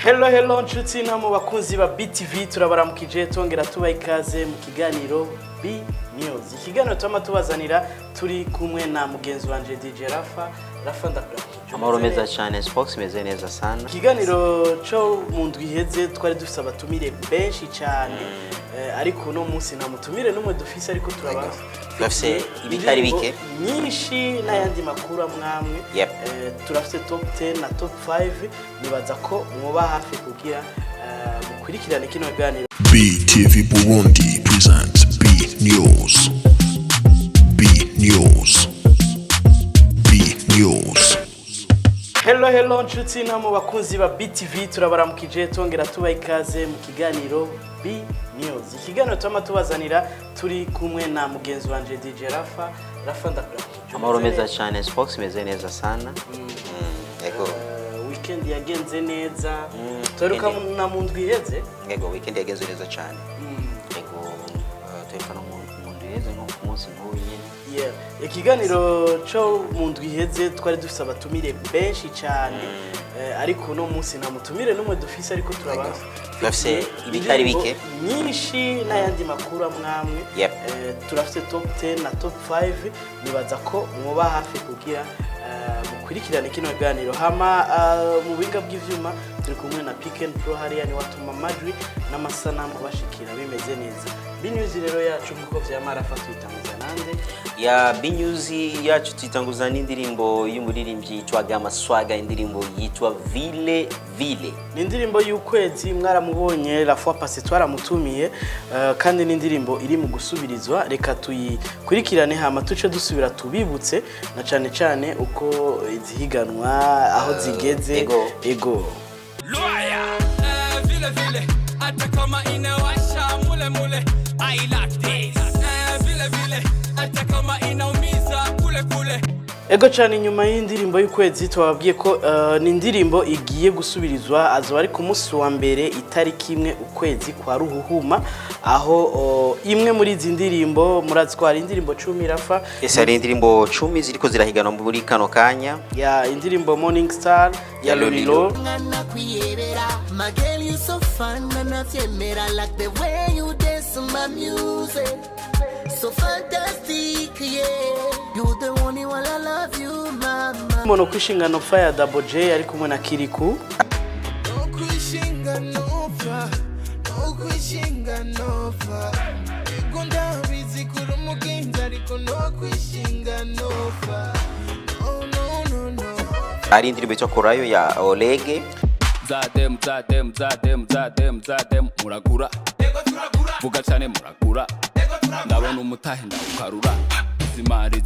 Hello nshuti namwe bakunzi ba BETV turabaramukije tongera tubaha ikaze mu kiganiro B News. Ikiganiro tubazanira turi kumwe na mugenzi wanje DJ Rafa ndakura. Amahoro meza cyane, Spox meze neza sana. Ikiganiro cyo mu ndwi iheze twari dufite abatumire benshi cyane ariko no munsi nta mutumire numwe dufise ariko turabaza. Bafise ibitari bike nyinshi n'ayandi makuru amwamwe. Turafite Top 10 na Top 5 nibaza ko muba hafi kugira mukurikirane kino kiganiro. BETV Burundi presents B News. B News. B News. Hello nshuti namwe bakunzi ba BETV turabaramukije tongera tubaha ikaze mu kiganiro B News. Ikiganiro tubazanira turi kumwe na mugenzi wanje DJ Rafa ndakura. Amahoro meza cyane, Spox meze neza sana. Yego. Weekend yagenze neza. Turuka na mu ndwi iheze. Yego, weekend yagenze neza cyane. Yego, turuka na mu ndwi iheze no ku munsi nk'uyu. Ikiganiro cyo mu ndwi iheze twari dufite abatumire benshi cyane ariko no munsi nta mutumire numwe dufise ariko turabaza. Bafise ibitari bike nyinshi n'ayandi makuru amwamwe. Turafite Top 10 na Top 5 nibaza ko muba hafi kugira mukurikirane kino kiganiro. Hama mu biga bw'ivyuma turi kumwe na Pick and Pro hariya ni watuma amajwi n'amasanamu bashikira bimeze neza. B News rero yacu nkuko vyamara fatuitanguza nande ya B News yacu tuitanguza n'indirimbo y'umuririmbyi yitwa Amaswaga, indirimbo yitwa Vile Vile. Ni indirimbo y'ukwezi mwaramubonye la fois passée twaramutumiye kandi ni indirimbo iri mu gusubirizwa. Reka tuyikurikirane hama tuce dusubira tubibutse na cyane uko izihiganwa aho zigeze. Ego Loya Vile Vile atakama inawasha mule mule I like this Vile Vile atakama inaumiza kule kule. Ego cyane nyuma y'indirimbo y'ukwezi twababwiye ko ni indirimbo igiye gusubirizwa azo ari ku munsi wa mbere itariki imwe ukwezi kwa ruhuhuma aho imwe muri izi ndirimbo murazi ko hari indirimbo 10 Rafa. Ese ari indirimbo 10 ziriko zirahigana muri kano kanya. Ya indirimbo Morning Star ya Lolilo. My girl, you so fun and I like the way you dance to my music. So fantastic, yeah. You the only one I love you, mama. Mono kwishinga no fire double J ari kumwe na Kiriku. No kwishinga no fire. No kwishinga no fire. Igunda bizikuru mugenza ariko no kwishinga no fire. No. Ari indirimbo cyokorayo ya Olege. Zadem muragura. Vuga cyane muragura. Ndabona umutahe ndawukarura.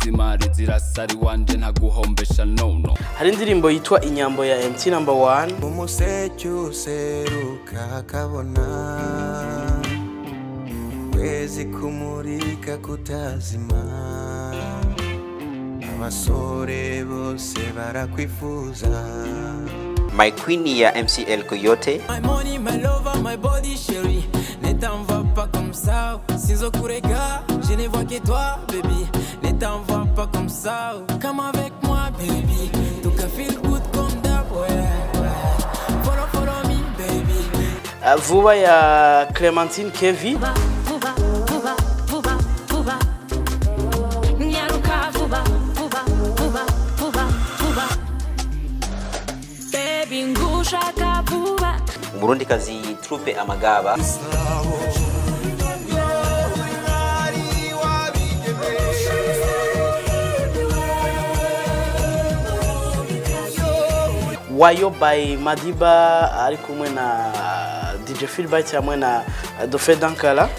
Zimari zirasari wanje ntaguhombesha no. Hari indirimbo yitwa Inyambo ya MT number 1. Umusechu seruka kabona. Wezi kumurika kutazima. Abasore bose barakwifuza. My Queen ya MCL Coyote. My money, my lover, my body chérie. Ne t'en va pas comme ça. Sans okurega, je ne vois que toi, baby. Ne t'en va pas comme ça. Come avec moi, baby. Tu can feel good comme that, ouais. Follow me, baby. Vuba ya Clementine Kevi. Burundi kazi trupe Amagaba. Wayo by Madiba ari kumwe na DJ Philbert hamwe na Dofe Dankala.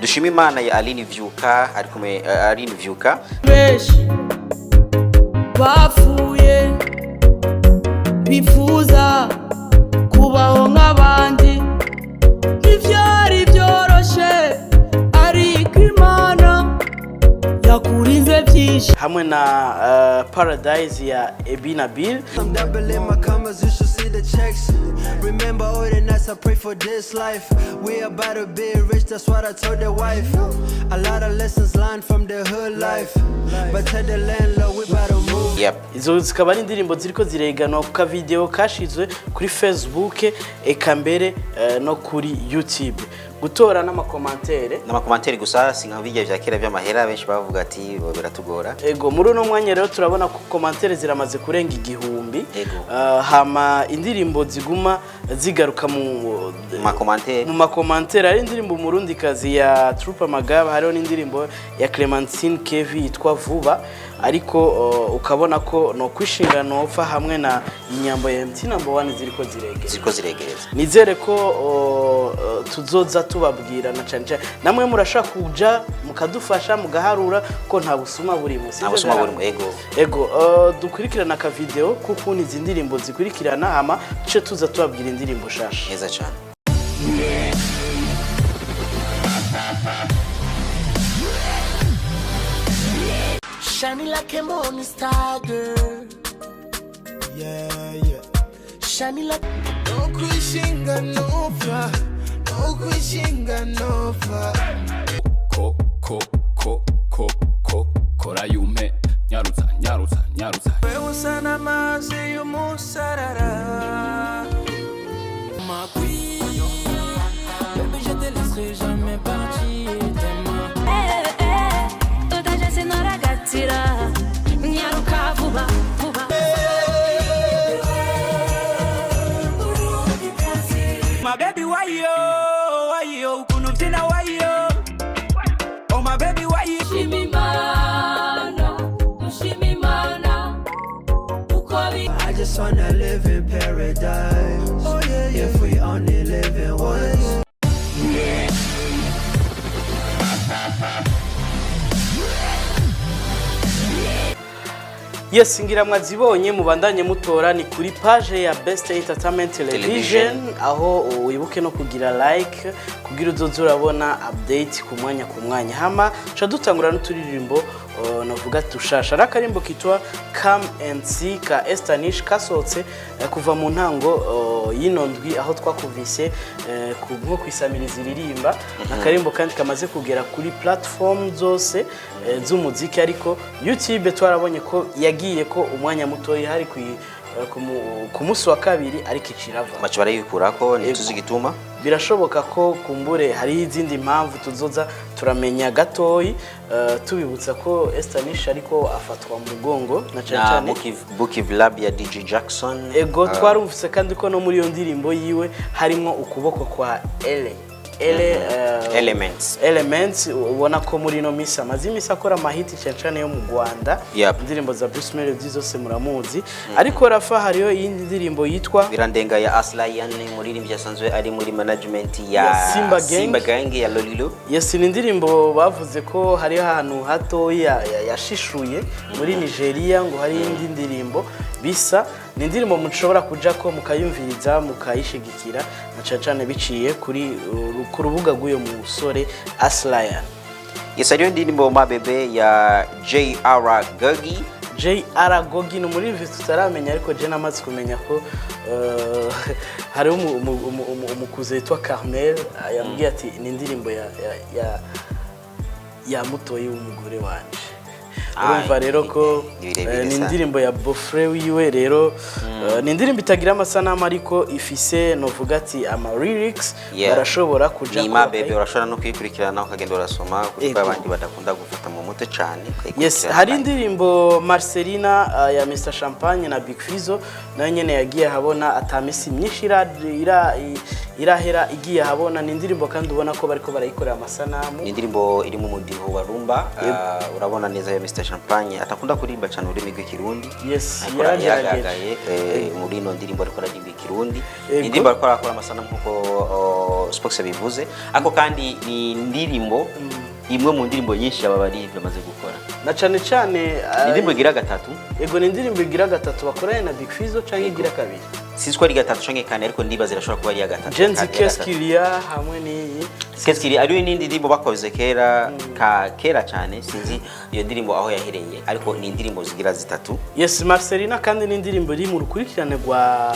Dushima Imana ya Aline Vyuka ari kumwe Aline Vyuka. Bapfuye bifuza kubaho nk'abandi ivyari byoroshe ariko Imana yakurinze byinshi. Hamwe na Paradise ya Ebina Bill. checks. Remember all the nights I pray for this life. We about to be rich, that's what I told the wife. A lot of lessons learned from the hood life. But tell the landlord we about to move. Yep. Izo zikaba ari indirimbo ziriko zireganwa ku video kashizwe kuri Facebook eka mbere no kuri YouTube. Gutora n'amakomantere gusa sinka bijya vya kera by'amahera benshi bavuga ati biratugora. Ego muri uno mwanya rero turabona ko komantere ziramaze kurenga igihumbi. Hama indirimbo ziguma zigaruka mu makomantere ari indirimbo Murundi kazi ya Trupa Magaba, hariho n'indirimbo ya Clementine Kevi yitwa Vuba, ariko ukabona ko no kwishinga nova hamwe na inyambo ya MT number 1 ziriko ziregereza. Nizere ko tuzoza tubabwira na cyane namwe murashaka kuja mukadufasha mugaharura ko nta busuma buri musi. Ego dukurikirana ka video kuko ni zindirimbo zikurikirana hama cyo tuza tubabwira indirimbo shasha. Neza cyane. Shining like a morning star, girl. Yeah. Shining like No kushinga nova. Kora yume nyaruza Wewe sana mazi yumusarara Ma qui Baby je te laisserai jamais partir Utaje sinoragatira nyaruka vuba My baby why yo kunutina why yo Oh my baby why you Shimimana ukobi I just wanna live in paradise. Oh yeah. If we only live in once. Yes, ngira mwazibonye mubandanye mutora ni kuri page ya Best Entertainment Television aho wibuke no kugira like kugira uzoza urabona update ku mwanya hama cha dutangura n'uturirimbo navuga tushasha rakarimbo kitwa Come and See ka Estanish kasotse kuva mu ntango y'inondwi aho twakuvise nko kwisamiriza iririmba nakarimbo kandi kamaze kugera kuri platform zose z'umuziki ariko YouTube twarabonye ko yagiye ko umwanya mutoyi hari ku musi wa kabiri ariko icirava bacu barayikurako ntituzigituma birashoboka ko kumbure hari izindi mpamvu tuzoza turamenya gatoyi tubibutsa ko Estanish ariko afatwa mu mugongo na cyane Bookie Lab ya DJ Jackson. Ego twarumvise kandi ko no muri yo ndirimbo yiwe harimo ukuboko kwa Elements ubona ko muri no misa mazimisa akora amahiti cyane yo mu Rwanda. Indirimbo za Bruce Melody zose muramuzi ariko Rafa hariyo yindi ndirimbo yitwa Birandenga ya Aslayan muri rimbi yasanzwe ari muri management ya Simba Gang ya Lolilo. Yes, ni indirimbo bavuze ko hari ahantu hato yashishuye muri Nigeria ngo hari indi ndirimbo bisa ni indirimbo mushobora kuja ko mukayumviriza mukayishigikira na cyane biciye kuri ku rubuga rw'uyo musore Aslayan. Yes, ariyo ndirimbo mabebe ya JR Gogi no muri video tutaramenya ariko je namaze kumenya ko hari umukuze yitwa Carmel yambwiye ati ni indirimbo ya mutoyi w'umugore wanje. Urumva rero ko ni indirimbo ya Bofre wiwe rero ni indirimbo itagira amasanamu ariko ifise novuga ati ama lyrics barashobora kuja ni mabebe urashobora no kwikurikirana ukagenda urasoma kuko abandi badakunda gufata mu mutwe cyane. Yes, hari indirimbo Marcelina ya Mr Champagne na Big Fizzo nayo nyene yagiye habona atamisi myinshi irahera igiye habona ni indirimbo kandi ubona ko bariko barayikorera amasanamu. Ni indirimbo iri mu mudiho wa rumba urabona neza ya Mr Champagne atakunda kuririmba cyane ururimi rw'ikirundi. Yes, yaragagaye muri no ndirimbo ariko aririmba ikirundi. Indirimbo akora amasanamu nkuko Spox bivuze ako kandi ni indirimbo imwe mu ndirimbo nyinshi aba bari bamaze gukora na cyane cyane indirimbo igira gatatu yego ni indirimbo igira gatatu bakoranye na Big Fizzo cyangwa igira kabiri sinzi ko ari gatatu canke kane ariko ndibaza irashobora kuba ari ya gatatu Genzi Keskilia hamwe n'iyi Keskilia ari n'indi ndirimbo bakoze kera cyane sinzi iyo ndirimbo aho yahereye ariko ni indirimbo zigira zitatu. Yes, Marcelina kandi ni indirimbo iri mu rukurikirane rwa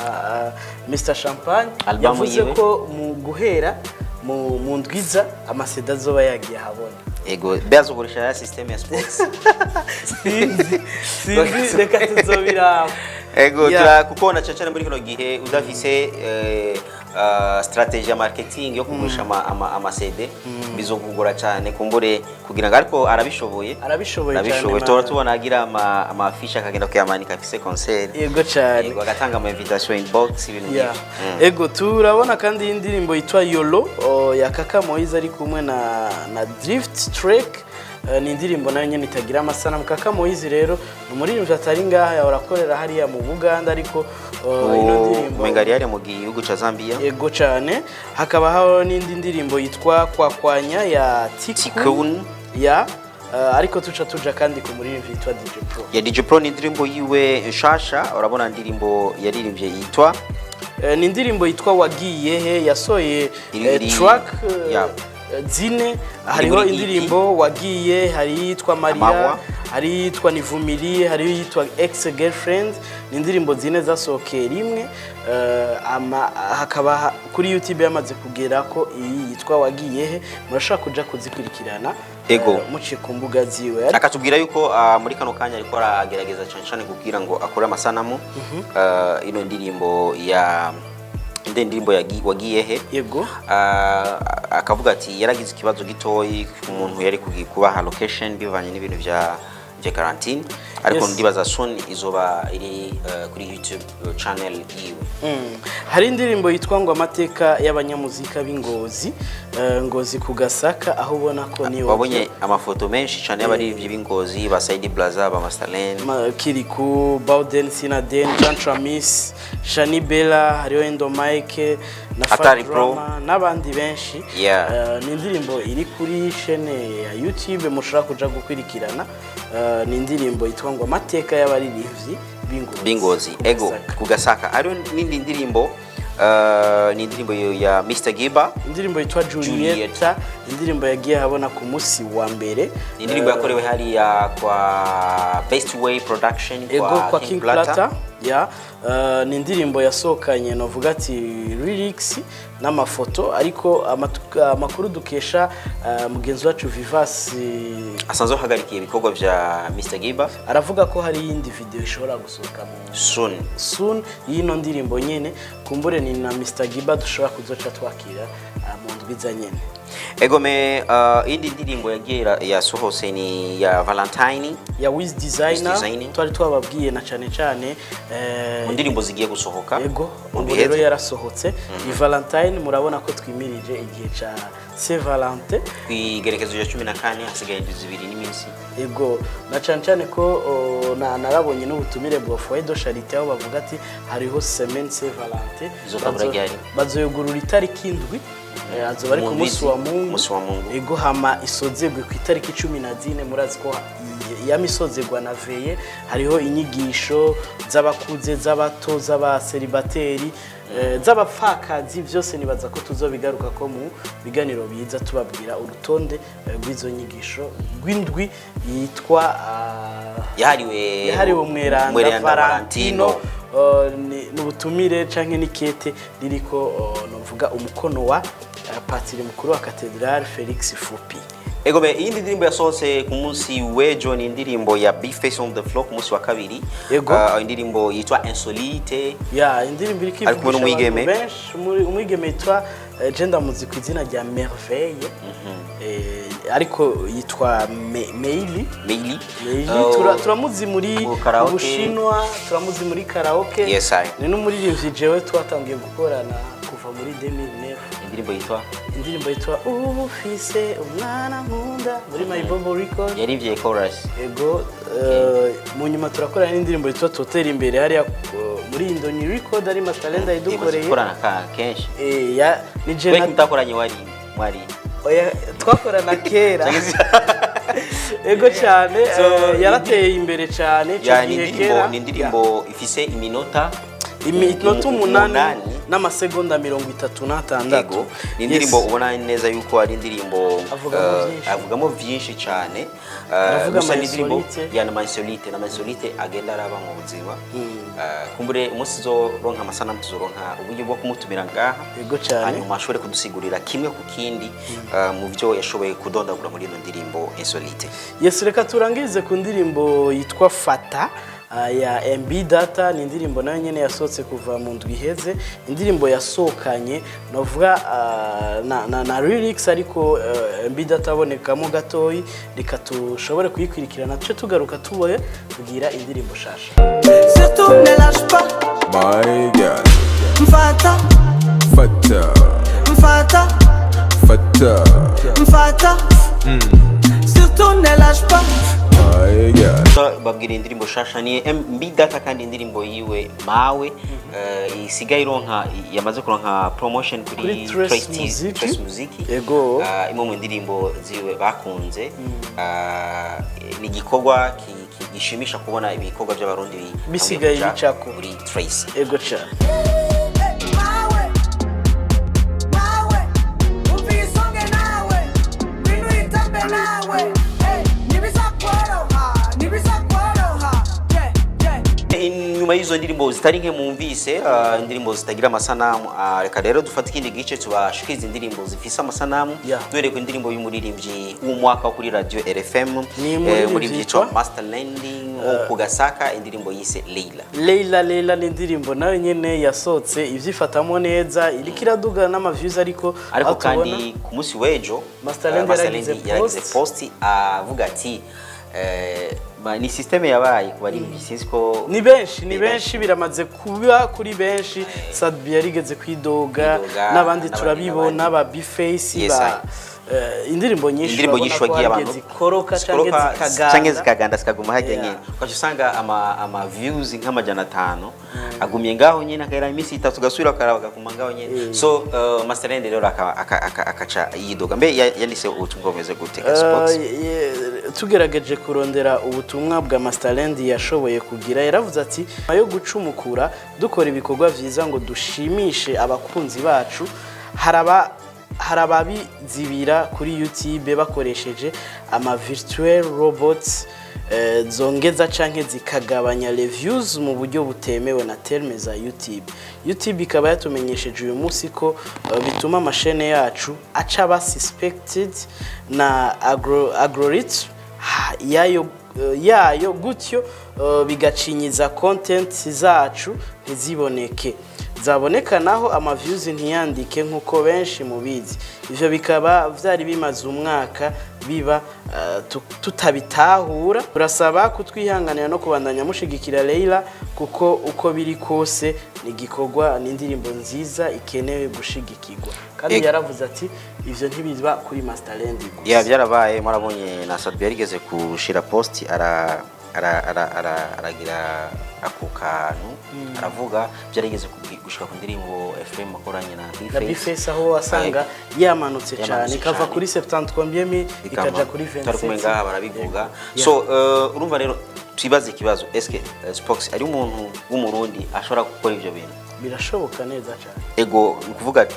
Mr Champagne yavuze ko mu guhera mu ndwiza amaseda zoba yagiye habona ego bezo gurisha ya system ya sports sinzi reka tuzobira ego turakukona cyane muri kino gihe udafise strategy ya marketing yo kugurisha amasede bizokugora cyane kumbure kugira ngo ariko arabishoboye cyane tubona agira amafisha akagenda kuyamanika afise concert yego cyane yego agatanga ama invitation inbox ibintu ego turabona kandi indirimbo yitwa Yolo ya Kaka Moize ari kumwe na Drift Track ni indirimbo nayo nyene itagira amasanamu. Kaka Moize rero umuririmbyi atari ngaha yahorakorera hariya mu Buganda ariko ino ndirimbo mengari yari mu gihugu ca Zambia yego cyane. Hakaba haho n'indi ndirimbo yitwa Kwakwanya ya Tikun ya ariko tuja kandi ku muririmbyi yitwa DJ Pro ya DJ Pro ni indirimbo yiwe nshasha urabona indirimbo yaririmbye yitwa ni indirimbo yitwa Wagiye he yasoye track zine hariho indirimbo Wagiye hari yitwa Maria hari yitwa Nivumirie hari yitwa Ex Girlfriend ni indirimbo zine zasohokeye rimwe hakaba kuri YouTube yamaze kugera ko iyi yitwa Wagiye he murashaka kuja kuzikurikirana ego muciye ku mbuga ziwe akatubwira yuko muri kano kanya ariko aragerageza cyane kugira ngo akore amasanamu ino ndirimbo ya indirimbo Wagiye he yego akavuga ati yaragize ikibazo gitoyi umuntu yari kubaha location bivanye n'ibintu bya quarantine ariko ndibaza soon izoba iri kuri YouTube channel yiwe. Hari indirimbo yitwa ngo amateka y'abanyamuzika b'Ingozi Ngozi ku Gasaka aho ubona ko niyo wabonye amafoto menshi cyane y'abarivyi b'Ingozi ba Saidi Blaza ba Masterland Kiriku Bauden Sinaden Jean Tramis Shani Bella hariyo Endo Mike na Atari Pro n'abandi benshi ni indirimbo iri kuri chaîne ya YouTube mushobora kuja gukwirikirana ni indirimbo yitwa ngo amateka y'abarivyi b'Ingozi ego ku Gasaka ari n'indi ndirimbo ni indirimbo ya Mr Giba indirimbo yitwa Julieta indirimbo yagiye habona ku musi wa mbere indirimbo yakorewe hari ya kwa Best Way Production kwa King Plata ni indirimbo yasokanye novuga ati lyrics n'amafoto ariko amakuru dukesha mugenzi wacu Vivas asanzwe hagarikiye ibikorwa vya Mr Giba aravuga ko hari indi video ishobora gusohoka soon yino ndirimbo nyene kumbure ni na Mr Giba dushobora kuzoca twakira mu ndwiza nyene egome indi ndirimbo yagira yasohose ni ya Valentine ya Wiz Designer twari twababwiye na cyane indirimbo zigiye gusohoka yego rero yarasohotse ni Valentine murabona ko twimirije igihe ca Saint Valentin kwigerekezo ya 14 hasigaye 2 n'iminsi yego na cyane ko narabonye n'ubutumire bwa Foyer de Charité aho bavuga ati hariho semaine Saint Valentin bazoyugurura itariki indwi azoba ari ku musi wa Mungu ego hama isozegwe ku itariki 14 murazi ko yamisozegwa na veye hariho inyigisho z'abakuze z'abato z'abaseribateri z'abapfakazi byose nibaza ko tuzobigaruka ko mu biganiro biza tubabwira urutonde rw'izo nyigisho rw'indwi yitwa yahariwe umweranda Valentino n'ubutumire canke nikete ririko novuga umukono wa patiri mukuru wa Cathedral Felix Fupi egome iyindi ndirimbo yasohotse ku munsi w'ejo ni indirimbo ya Big Face on the Floor ku munsi wa kabiri indirimbo yitwa Insolite indirimbo iri kivugisha abantu benshi umwigeme yitwa gender muziki izina rya Merveille ariko yitwa Meili turamuzi muri Bushinwa turamuzi muri karaoke ni n'umuririmbyi jewe twatangiye gukorana kuva muri 2009 indirimbo yitwa ufise umwana nkunda muri My Bobo Record yarivye chorus ego mu nyuma turakorana n'indirimbo yitwa Totera imbere hariya muri Indoni Record ari Masterland idukoreye korana kenshi ni je mutakoranye mwari oya twakorana kera ego cyane yarateye imbere cyane cyane kera ni indirimbo ifise iminota 8 n'amasegonda 36 ni indirimbo ubona neza yuko ari indirimbo avugamo byinshi cyane gusa ni indirimbo ya na mansolite agenda araba mu buzima kumbure umunsi zo ronka amasanamu tuzoronka uburyo bwo kumutumira ngaha ego cyane hanyuma ashobore kudusigurira kimwe ku kindi mu byo yashoboye kudondagura muri ino ndirimbo insolite. Yes, reka turangirize ku ndirimbo yitwa Fata ya MB Data. Ni indirimbo nayo nyene yasohotse kuva mu ndwi iheze, indirimbo yasokanye novuga na lyrics ariko MB Data abonekamo gatoyi. Reka tushobore kuyikwirikirana tuce tugaruka tuboye kugira indirimbo shasha. Surtout ne lâche pas, My God, Mfata, Fata, Mfata, Fata, Mfata. Surtout ne lâche pas. My God. So babwira indirimbo shasha ni MB Data kandi indirimbo yiwe mawe isigaye ironka yamaze kuronka promotion kuri Trace Muziki Ego imwe mu ndirimbo ziwe bakunze ni gikorwa gishimisha kubona ibikorwa by'abarundi bisigaye bicako kuri Trace. Ego cyane Inyuma y'izo ndirimbo zitari nke mumvise indirimbo zitagira amasanamu reka rero dufata ikindi gice tubashikiza indirimbo zifise amasanamu duhereye ku indirimbo y'umuririmbyi w'umwaka wo kuri radio RFM muri byitwa Master Landing ku Gasaka, indirimbo yise Leila ni indirimbo nayo nyene yasohotse ivyifatamo neza iriko iraduga n'amaviews ariko kandi ku munsi w'ejo Master Landing yaragize post avuga ati ni systeme yabaye kubari bisinzi ko ni benshi biramaze kuba kuri benshi Sadbi yarigeze kwidoga n'abandi turabibona ba Bface ba indirimbo nyinshi wagiye abantu zikoroka canke zikaganda zikaguma hajya nyene kwaje usanga ama views nk'amajana 5 agumye ngaho nyene akayira imisi 3 gasubira karabagakuma ngaho nyene so Master Landing rero akaca yidoga mbe yandise ubutumwa bumeze guteka sports tugerageje kurondera ubutumwa bwa Master Landing yashoboye kugira yaravuze ati ayo gucumukura dukora ibikorwa vyiza ngo dushimishe abakunzi bacu harababizibira kuri YouTube bakoresheje ama virtual robots zongeza canke zikagabanya reviews mu buryo butemewe na terme za YouTube ikaba yatumenyesheje uyu munsi ko bituma amashene yacu aca ba suspected na algorithm yayo gutyo bigacinyiza content zacu ntiziboneke zaboneka naho ama views ntiyandike nkuko benshi mubizi. Ivyo bikaba vyari bimaze umwaka biba tutabitahura. Turasaba kutwihanganira no kubandanya mushigikira Leila kuko uko biri kose ni gikorwa n'indirimbo nziza ikenewe gushigikirwa. Kandi yaravuze ati ivyo ntibiba kuri Master Landing. Byarabaye marabonye na Sadbi yarigeze kushira post aragira ako kantu aravuga byarigeze gushika ku ndirimbo FM akoranye na Bface aho wasanga yamanutse cyane ikava kuri 70 ikaja kuri 27 tarakumwe ngaha barabivuga so urumva rero twibaze ikibazo eske Spox ari umuntu w'umurundi ashobora gukora ivyo bintu birashoboka neza cyane ego kuvuga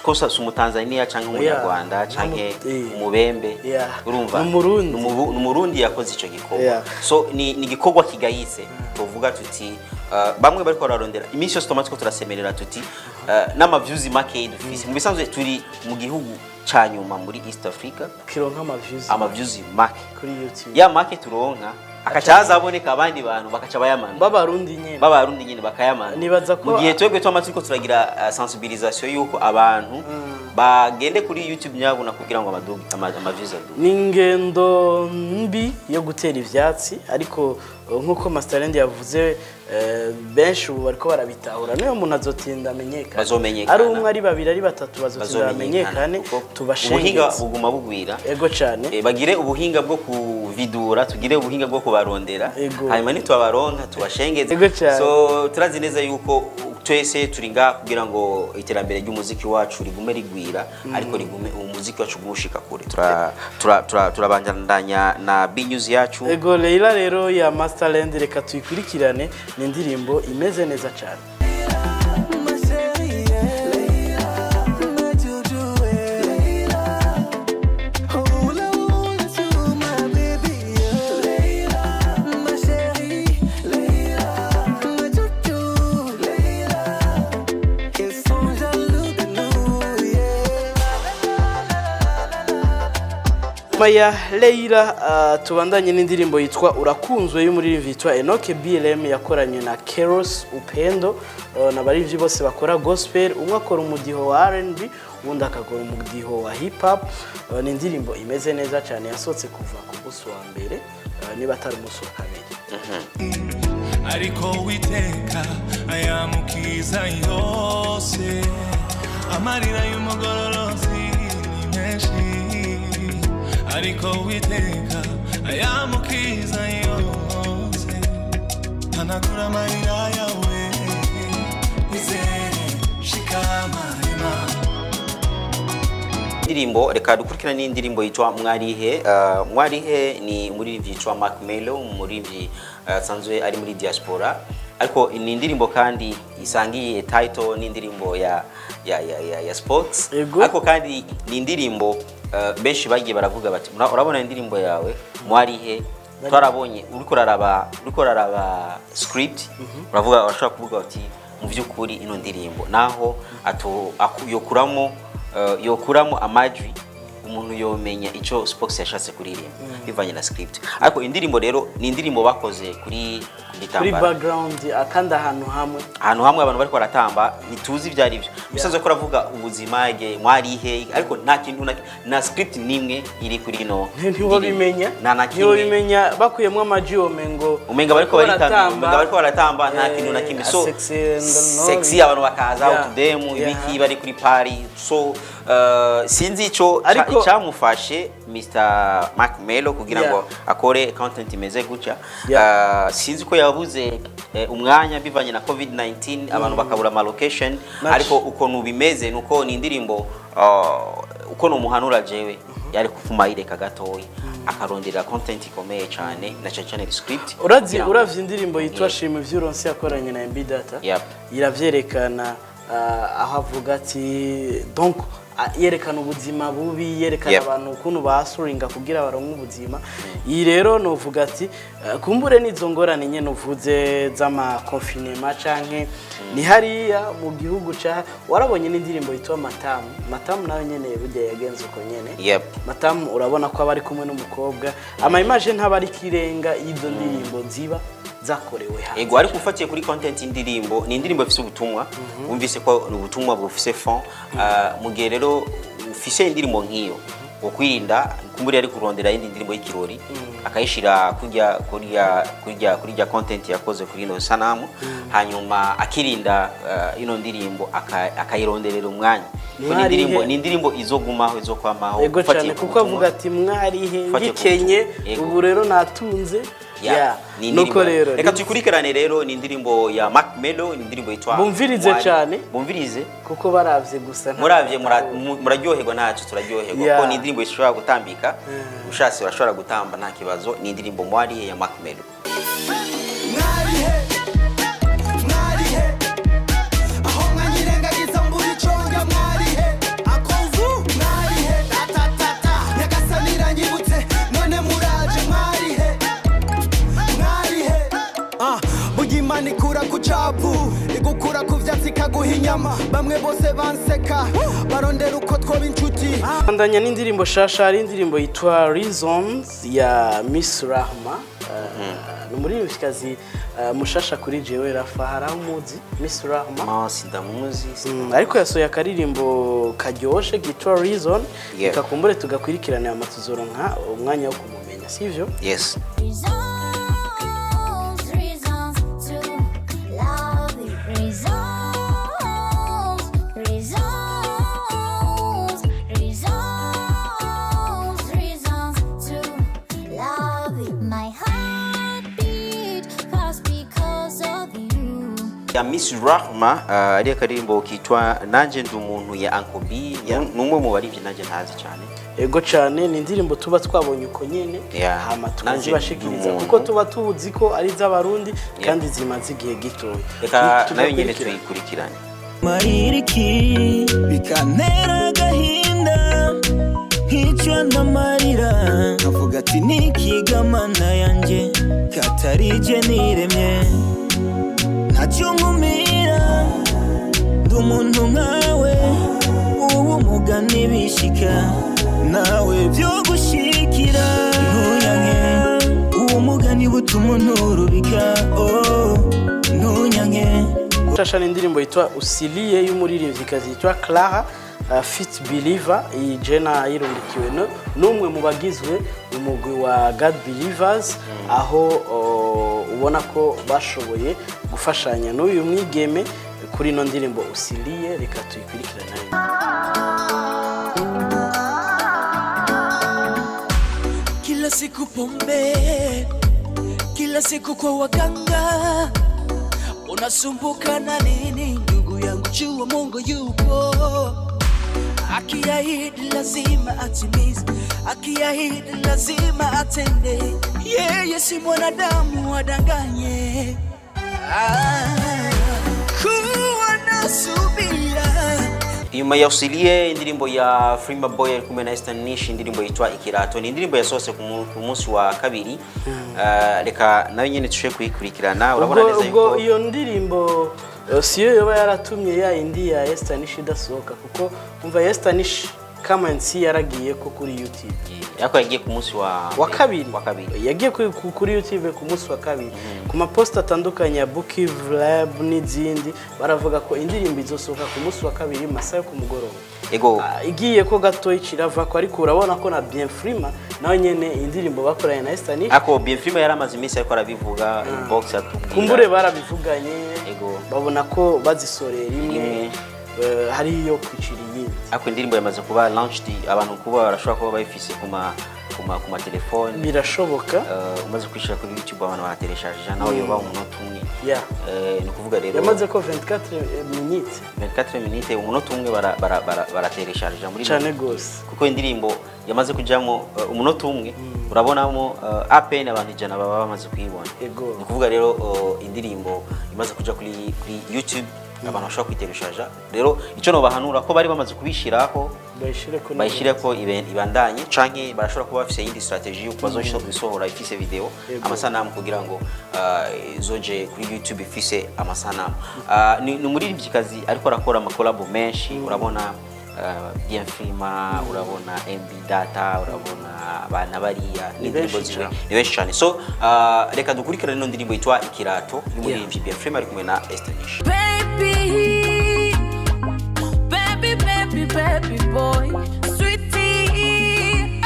kosa umutanzania canke umunyarwanda canke umubembe urumva n'umurundi yakoze ico gikorwa so ni gikorwa kigayitse tuvuga tuti bamwe bariko bararondera iminsi yose tomatiko turasemerera tuti n'ama views make dufise mu bisanzwe turi mu gihugu canyuma muri East Africa kironka ama views make kuri YouTube ya make turonka akacaza aboneka abandi bantu bakaca bayamana babarundi nyene bakayamana nibaza ko mu gihe twebwe twamatiko turagira sensibilisation yuko abantu bagende kuri YouTube nyabo nakugira ngo amadugi amavisa n'ingendo mbi yo gutera ivyatsi ariko nkuko Master Landing yavuze benshi ubu bariko barabitahura niyo umuntu azotinda amenyekana bazomenyekana ari umwe ari babiri ari batatu bazotinda amenyekane tubashengeze ubuhinga buguma bugwira ego cyane bagire ubuhinga bwo kuvidura tugire ubuhinga bwo kubarondera hanyuma nitwabaronka tubashengeze so turazi neza yuko twese turinga kugira ngo iterambere ry'umuziki wacu rigume rigwira ariko rigume umuziki wacu gumushika kure turabandanya na B News yacu ego Leila rero ya Masterland reka tuyikurikirane ni indirimbo imeze neza cyane ya Leila tubandanye n'indirimbo yitwa urakunzwe y'umuririmbyi yitwa Enoke BLM yakoranye na Keros Upendo n'abarivyi bose bakora gospel umwe akora umudiho wa R&B ubundi akakora umudiho wa hip hop ni indirimbo imeze neza cyane yasohotse kuva ku buso wa mbere niba atari umuso wa kabiri ariko witeka ayamukiza yose amarira y'umugororozi ni menshi ariko witeka ayamukiza yose hanagura amarira yawe izere shikamana indirimbo reka dukurikirana n'indirimbo yitwa mwarihe mwarihe ni umuririmbyi yitwa Mark Melo umuririmbyi sanzwe ari muri diaspora ariko ni indirimbo kandi isangiye title n'indirimbo ya sports ariko kandi ni indirimbo benshi bagiye baravuga bati urabona indirimbo yawe mwarihe twarabonye uriko raraba script uravuga urashaka kuvuga ati mu byukuri ino ndirimbo naho yokuramo amajwi umuntu yomenya ico Spox yashatse kuririmba bivanye na script ariko indirimbo rero ni indirimbo bakoze kuri background akanda ahantu hamwe abantu bariko baratamba nituzi ivyari byo bisanzwe ko ravuga ubuzima bwe mwarihe ariko nta kintu na script nimwe iri kuri no ntiwo bimenya bakuyemo amajwi umenga bariko baratamba nta kintu na kimwe so sexy abantu bakaza out them ibiki bari kuri party so sinzi ico cyamufashe Mr. Mark Melo kugira ngo akore content imeze gutya sinzi ko yabuze umwanya bivanye na COVID-19 abantu bakabura ama location ariko uko nubimeze nuko ni indirimbo uko no muhanura jewe yari kufuma ireka gatoyi akarondera content ikomeye cyane na cyane script uravye indirimbo yitwa Shima Vyuronse yakoranye na MB Data iravyerekana aho avuga ati donc yerekana ubuzima bubi yerekana abantu ukuntu basuringa kugira baronke ubuzima iyi rero novuga ati kumbure nizo ngorane nyene uvuze z'ama confinement canke ni hariya mu gihugu ca warabonye n'indirimbo yitwa Matamu nayo nyene burya yagenze uko nyene Matamu urabona ko abari kumwe n'umukobwa ama image ntabari kirenga izo ndirimbo ziba zakorewe hanze ego ariko ufatiye kuri content indirimbo ni indirimbo ifise ubutumwa wumvise ko ubutumwa bufise fond mugihe rero ufise indirimbo nkiyo ukwirinda kumburi ari kurondera indi ndirimbo y'ikirori akayishira kurya content yakoze kuri no sanamu hanyuma akirinda ino ndirimbo akayironderera umwanya ni indirimbo izogumaho izokwamaho ego cyane kuko avuga ati mwarihe gikenye ubu rero natunze nuko rero reka tukurikirane rero ni indirimbo ya Mark Melo ni indirimbo yitwa bumvirize cyane kuko baravye gusa muravye muraryoherwa nacu turaryoherwa ko ni indirimbo ishobora gutambika ushase urashobora gutamba nta kibazo ni indirimbo mwarihe ya Mark Melo Ikura ku capu igukura ku vyatsi kaguha inyama bamwe bose banseka barondera uko twoba inshuti andanya n'indirimbo shasha ari indirimbo yitwa Reasons ya Miss Rahma n'umuririmbyikazi mushasha kuri jewe Rafahara umuzi Miss Rahma sindamuzi ariko yasohoye akaririmbo karyoshe kitwa Reason ikakumbure tugakwirikirana amatuzoronka umwanya wo kumumenya sivyo yes ya Miss Rahma ari akarimbo kitwa nanje ndi umuntu ya Ankobi numwe mu barivye nanje ntazi cyane. Ego cyane ni indirimbo tuba twabonye uko nyene hama tukazibashikiriza kuko tuba tuzi ko ari z'abarundi kandi zimaze igihe gitoya. Reka nayo nyene tuyikurikirane. Mahiriki bikanera gahinda hicwa n'amarira nkavuga ati nikigamana yanjye katarije niremye ntacyo nkumira ndi umuntu nkawe ubu mugani bishika nawe byo gushikira ntunyanke uwo mugani butuma nturubika ntunyanke. Nshasha ni indirimbo yitwa Usiliye y'umuririmvyikazi yitwa Clara Fit Believer. Iyi jena yirungikiwe n'umwe mu bagizwe umugwi wa God Believers aho ubona ko bashoboye gufashanya n'uyu mwigeme kuri no ndirimbo Usiliye. Reka tuyikurikirane. Kila siku pombe, kila siku kwa waganga, unasumbuka na nini ndugu yangu? Jua Mungu yupo, akiahidi lazima atimize, akiahidi lazima atende. Yeye si mwanadamu adanganye. Kuwa na subira. Nyuma ya Usiliye indirimbo ya Freema Boy kumwe na Estanish indirimbo yitwa Ikirato ni indirimbo yasohotse ku munsi wa kabiri. Reka nayo nyene tushe kuyikurikirana. Urabona neza yuko iyo ndirimbo siyo yoba yaratumye ya indi ya Estanish idasohoka kuko umva Estanish kama nsi yaragiye ko kuri YouTube. Yako yagiye ku munsi wa kabiri. Yagiye kuri YouTube ku munsi wa kabiri. Ku mapost atandukanye ya Bookiv Lab n'izindi baravuga ko indirimbo izosohoka ku munsi wa kabiri masayo ku mugoroba. Ego igiye ko gato ikirava ko ariko urabona ko na Bien Freema nawe nyene indirimbo bakoranye na Estanish. Ako Bien Freema yaramaze iminsi ariko arabivuga inbox atubwira. Kumbure barabivuganye. Ego babona ko bazisorera imwe. Hari iyo kwicira yindi. Ako indirimbo yamaze kuba launched abantu kuba barashobora kuba bayifise kuma telefone birashoboka. Umaze kwishira kuri YouTube abantu batereshaje naho yoba umunota umwe. Ni kuvuga rero yamaze ko 24 minutes umunota umwe baratereshaje muri cyane gose kuko indirimbo yamaze kujamo umunota umwe urabonamo apen abantu ijana baba bamaze kuyibona. Ni kuvuga rero indirimbo imaze kuja kuri YouTube abantu bashaka kwitereshaje. Rero ico no bahanura ko bari bamaze kubishiraho bayishire ko ibandanye canke barashobora kuba bafise yindi strategy yo kubazoshobora gusohora ifise video amasanamu kugira ngo zoje kuri YouTube ifise amasanamu. Ni muri byikazi ariko arakora amakolabo menshi urabona Bien Freema urabona MB Data urabona abana bariya n'indirimbo ziwe ni benshi cyane. So reka dukurikirane no ndirimbo yitwa Ikirato y'umuririmbyi Bien Freema ari kumwe na Estanish. Baby boy, sweetie,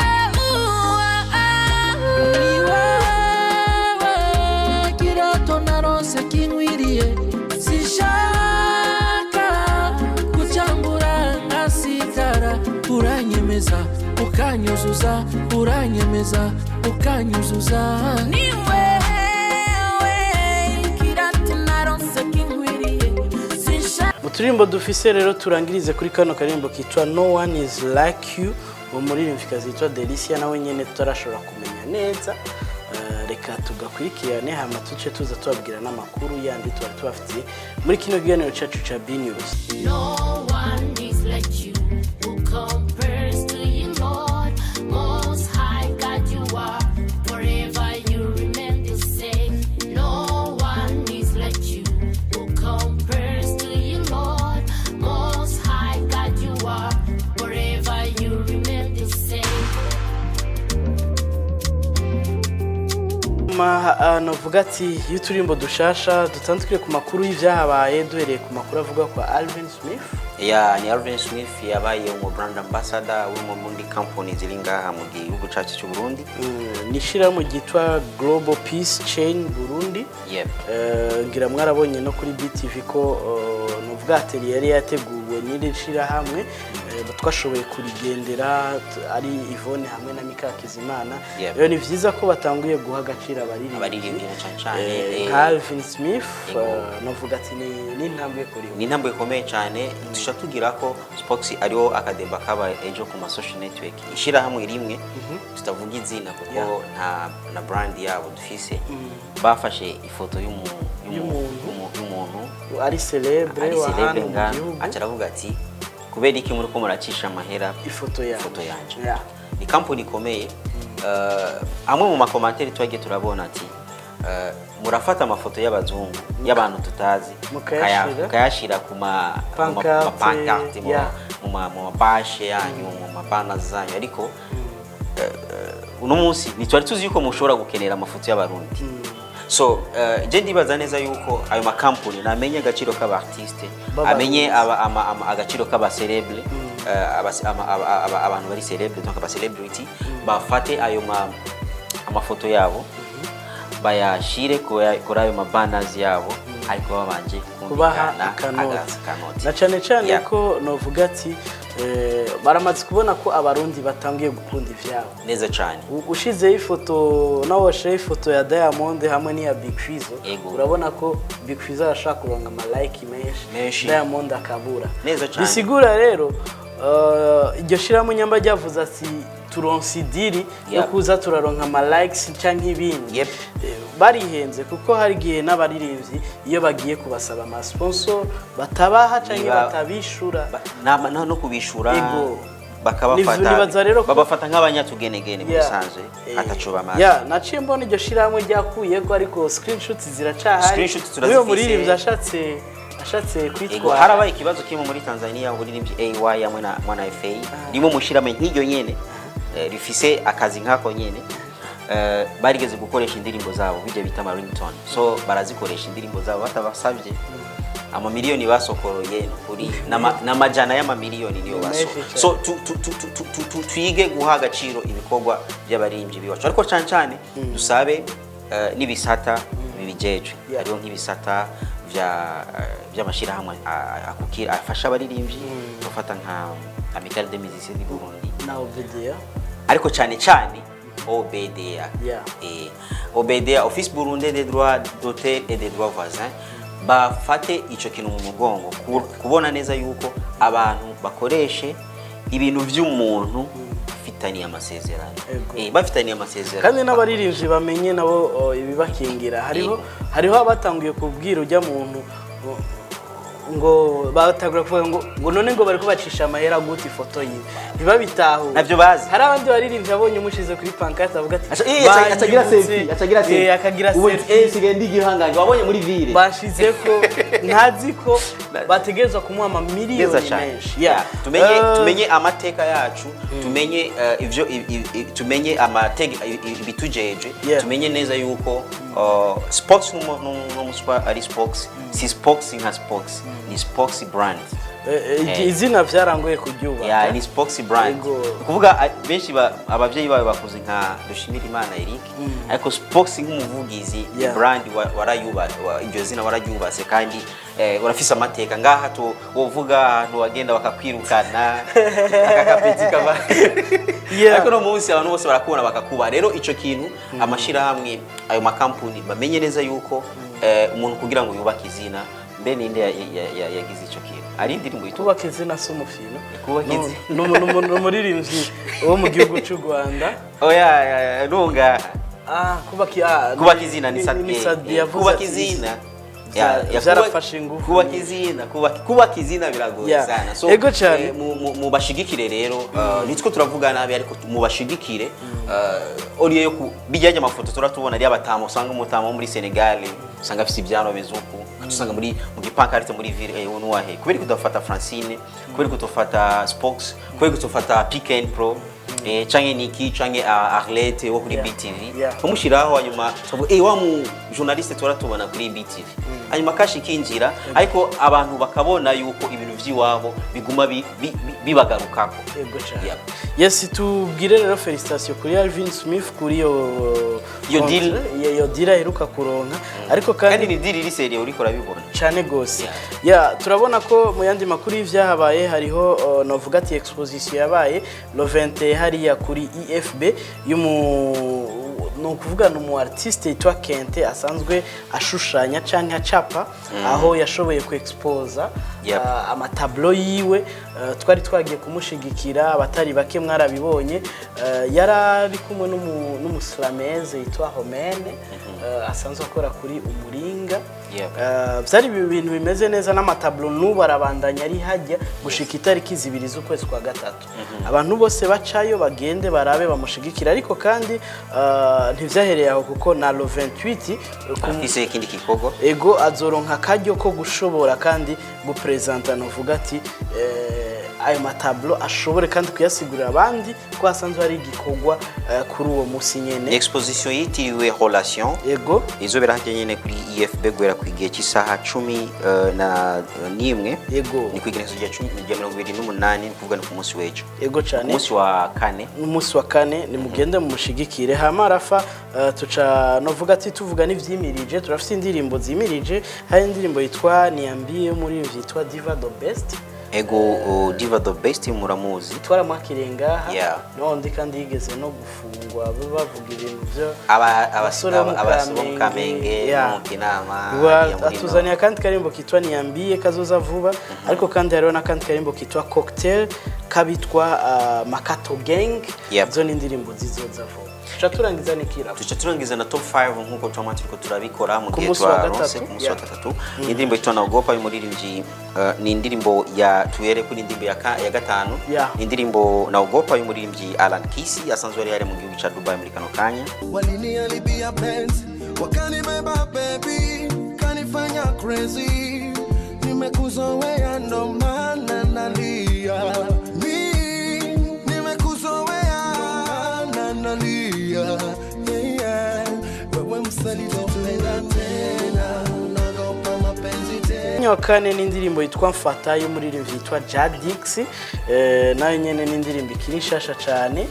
Kirato narose kinwiriye sishaka kuchambura ngasigara uranyemeza ukanyuzuza uranyemeza ukanyuzuza niwe Kirato narose kinwiriye Uturimbo dufise rero turangirize kuri kano karimbo kitwa No One Is Like You umuririmvyikazi yitwa Delicia nawe nyene tutarashobora kumenya neza. Reka tugakurikirane hama tuce tuza tubabwira n'amakuru yandi tubafitiye muri kino kiganiro cyacu ca B News. No one is like you who compares to you, Lord. Most high God you are, forever you remain the same. No one is like you who compares to you, Lord. Most high God you are, forever you remain the same. Navuga ati y'uturimbo dushasha dutandukire ku makuru y'ivyahabaye duhereye ku makuru avuga kwa Alvin Smith. Ni Alvin Smith yabaye umu brand ambassador w'umundi company ziringa mu gihugu cyacu cy'u Burundi. Nishira mu gitwa Global Peace Chain Burundi. Ngira mwarabonye no kuri BETV ko novuga ateli yari yateguwe n'iri shira hamwe twashoboye kurigendera ari Yvonne hamwe na Mika Kizimana Yep. rero ni vyiza ko batanguye guha agaciro abaririmbyi cyane Calvin Smith novuga ati ni intambwe kuri ni intambwe ikomeye cyane dusha tugira ko Spox ariho akademba kaba ejo ku ma social network ishira hamwe rimwe tutavuga izina kuko na brand yabo dufise bafashe ifoto y'umuntu ari celebre wa hano mu gihugu acaravuga ati kubera iki muri ko muracisha amahera ifoto yanje ni company ikomeye amwe mu makomantere twagiye turabona ati murafata amafoto y'abazungu y'abantu tutazi kayashira ku pancarte mu mabashe yanyu mu mabana zanyu ariko uno munsi nitwari tuzi yuko mushobora gukenera amafoto y'abarundi so je ndibaza neza yuko ayo makampuni namenye agaciro k'aba artiste amenye agaciro k'aba celebre abantu bari celebre donc aba celebrity bafate ayo amafoto yabo bayashire kuri ayo mabanners yabo ariko babanje kubaha akanoti na cyane ko novuga ati baramaze kubona ko abarundi batangiye gukunda ivyabo neza cyane ushize ifoto nawo ifoto ya Diamond hamwe n'iya Big Fizzo urabona ko Big Fizzo arashaka kuronga ama like menshi Diamond akabura neza cyane bisigura rero iryo shiramo nyamba ryavuze ati turonsidiri yo kuza turaronka ama likes cyangwa ibindi barihenze kuko hari gihe n'abaririmbyi iyo bagiye kubasaba ama sponsor batabaha cyangwa batabishura no kubishura babafata nk'abanyatugenegene musanzwe atacuba amazi naciye mbona iryo shiramwe ryakuye ko ariko screenshots ziracahari uyo muririmbyi ashatse kwitwara harabaye ikibazo kimwe muri Tanzania uririmbyi AY yamwe na mwana FA ndimo mushirame nk'iryo nyene rifise akazi nkako nyene barigeze gukoresha indirimbo zabo bijye bita ama ringtone so barazikoresha indirimbo zabo batabasabye ama miliyoni basokoroye kuri namajana y'ama miliyoni niyo baso so twige guha agaciro ibikorwa by'abaririmbyi biwacu ariko cyane dusabe nibisata bibijeje ariho nk'ibisata by'amashirahamwe akukira afasha abaririmbyi bafata nka Amical des musiciens du Burundi na OBDA ariko cyane OBDA OBDA Office Burundais des droits d'auteur et des droits voisins bafate ico kintu mu mugongo kubona neza yuko abantu bakoreshe ibintu by'umuntu bafitaniye amasezerano bafitaniye amasezerano kandi n'abaririmbyi bamenye nabo ibibakingira hariho abatanguye kubwira ujya muntu ngo batagura kuvuga ngo none ngo bari kubacisha amahera gute ifoto yiwe ntibabitaho navyo bazi hari abandi baririmbye abonye umushize kuri pancarte avuga ati atagira selfie akagira selfie sigaye ndigihanganje wabonye muri ville bashize ko ntazi ko bategerezwa kumuha ama miliyoni menshi tumenye amateka yacu tumenye ivyo tumenye amateka ibitujeje tumenye neza yuko Spox n'umuswa ari Spox si Spox nka Spox ni Spox brand izina vyarangoye kubyuba ni Spox brand kuvuga benshi abavyeyi bawe bakuze nka Dushimira Imana Eric ariko Spox nk'umuvugizi brand warayuba iryo zina warayubase kandi urafise amateka ngaha to wovuga ahantu wagenda bakakwirukana akakapeti kaba ariko no munsi abantu bose barakubona bakakuba rero ico kintu amashira hamwe ayo makampuni bamenye neza yuko umuntu kugira ngo yubake izina mbe ninde yagize ico kintu ari indirimbo itubaka izina so mufino no muririmbyi wo mu gihugu cy'u Rwanda nunga kubaka izina ni Sadbi kubaka izina yarafashe ingufu kubaka izina biragoye sana so ego cyane mu bashigikire rero nitwo turavuga nabi ariko mu bashigikire oriye yo bijyanye amafoto turatubona ari abatamo usanga umutamo muri Senegal usanga afite ibyano bezuku tusanga mu gipankarite muri ville uno wahe kubera kudafata Francine kubera kudafata Spox kubera kudafata Pick and Pro canke Niki canke Arlette wo kuri BETV umushiraho hanyuma wa mu journaliste turatubona kuri BETV hanyuma kashi kinjira ariko abantu bakabona yuko ibintu by'iwabo biguma bibagarukako. Yego cyane. Yes, tubwire rero felicitation kuri Alvin Smith kuri yo deal aheruka kuronka ariko kandi ni deal iri serie uri kurabibona cyane gose. Turabona ko mu yandi makuru y'ivyahabaye hariho novuga ati exposition yabaye le 20 hariya kuri IFB no kuvuga no artiste yitwa Kente asanzwe ashushanya canke acapa aho yashoboye ku expose amatablo yiwe twari twagiye kumushigikira abatari bake mwarabibonye yarari kumwe n'umuslameze yitwa Homene asanzwe akora kuri umuringa byari ibintu bimeze neza n'amatablo nubu arabandanya ari hajya gushika itariki 2 z'ukwezi kwa gatatu abantu bose bacayo bagende barabe bamushigikira ariko kandi ntivyahereye aho kuko na lo 28 afise ikindi kikogo ego azoronka akaryo ko gushobora kandi gupresenta novuga ati ayo matablo ashobore kandi kuyasigurira abandi ko asanzwe ari igikogwa kuri uwo musi nyene. Exposition yitiriwe relation ego izobera hajye nyene kuri IFB gwera kwigiye cy'isaha 10 na nimwe ego ni kwigirezo rya 10:28 kuvuga ku munsi w'ejo ego cyane umunsi wa kane ni mugende mu mushigikire hama rafa tuca novuga ati tuvuga n'ivyimirije turafite indirimbo zimirije hari indirimbo yitwa Niambie muri vyitwa Diva the Best ego Diva the Best muramuzi twara mwakirenga nondi kandi yigeze no gufungwa bavuga ibintu byo abasore mu Kamenge mu Kinama atuzania kandi karimbo kitwa Niambie kazoza vuba ariko kandi hariho na kandi karimbo kitwa Cocktail kabitwa Makato Gang zo n'indirimbo zizoza vuba. Turangiza nikira. Turangiza na top 5 nkuko turiko turabikora mu gihe twaronse ku munsi wa gatatu. Indirimbo itona ugopa y'umuririmbyi ni indirimbo ya tuere kuri indirimbo ya gatanu. Indirimbo na ugopa y'umuririmbyi Alan Kisi asanzwe yari mu gihugu cha Dubai muri kano kanya. Walini alibia penzi wakani meba baby kanifanya crazy nimekuzoea ndo maana nalia Nyokane n'indirimbo yitwa Mfata yo muri yitwa Jadix nayo nyene n'indirimbo ikiri nshasha cyane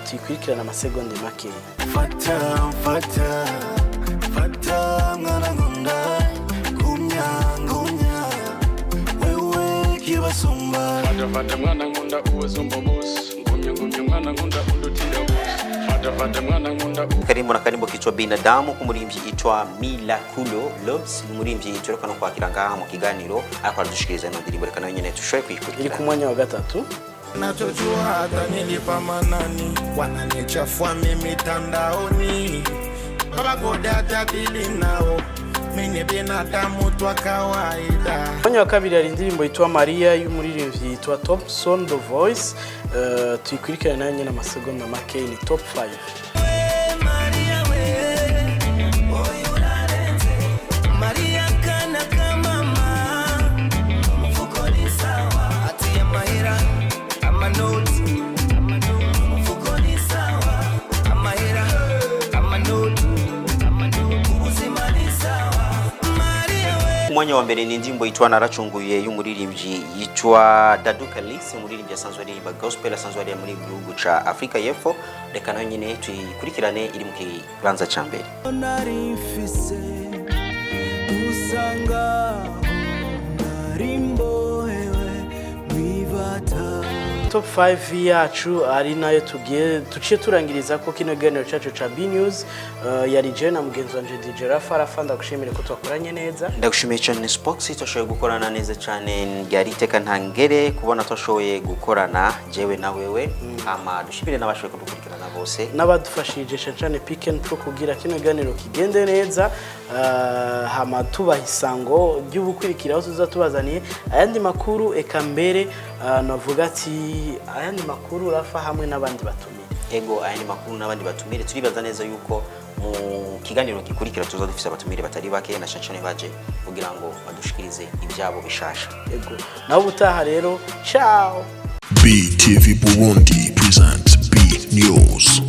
tuyikurikirana amasegonde make. Fata mwana ngunda kumyangunya wewe kibasumba fata mwana ngunda uwezombo boss ngumye mwana ngunda undutira Karimbo na karimbo kitwa binadamu kumurimbyi itwa Mila Kulo Loves umurimbyi ituruka no kwakira ngaha mu kiganiro akwa dushikiriza no ndirimbo rekana nyene tushoye kuyikurikira iri ku mwanya wa gatatu. Nachojua hata nilipa manani wananichafua mimi tandaoni baba goda jadili nao mimi binadamu twa kawaida. Mwanya wa kabiri ari indirimbo yitwa Maria y'umuririmbyi yitwa Top10 The Voice tuyikurikirana nayo nyene amasegonda make ni top 5. Mwanya wa mbere ni indirimbo yitwa Naracunguye y'umuririmbyi yitwa Daduka Lix umuririmbyi asanzwe aririmba gospel asanzwe ari muri gihugu ca Afrika y'Epfo reka nayo nyine tuyikurikirane iri mu kibanza ca mbere. Narifise usanga narimbo ewe mwivata. Top 5 yacu ari nayo tuciye turangiriza ko kino ganiro cyacu ca B News yari je na mugenzi wanje DJ Rafa ndagushimire ko twakoranye neza. Ndagushimiye cyane Spox twashoboye gukorana neza cyane yari teka ntangere kubona twashoboye gukorana jewe na wewe ama dushimire nabashoboye kudukurikirana bose n'abadufashije cyane Pick and Pro kugira kino ganiro kigende neza hama tubahisango ry'ubukurikiraho tuzatubazaniye ayandi makuru eka mbere navuga ati ayandi makuru Rafa hamwe n'abandi batumire. Ego ayandi makuru n'abandi batumire turibaza neza yuko mu kiganiro gikurikira tuzadufisa abatumire batari bake na shachane baje kugira ngo badushikirize ibyabo bishasha. Ego naho butaha rero ciao. BETV Burundi presents B News.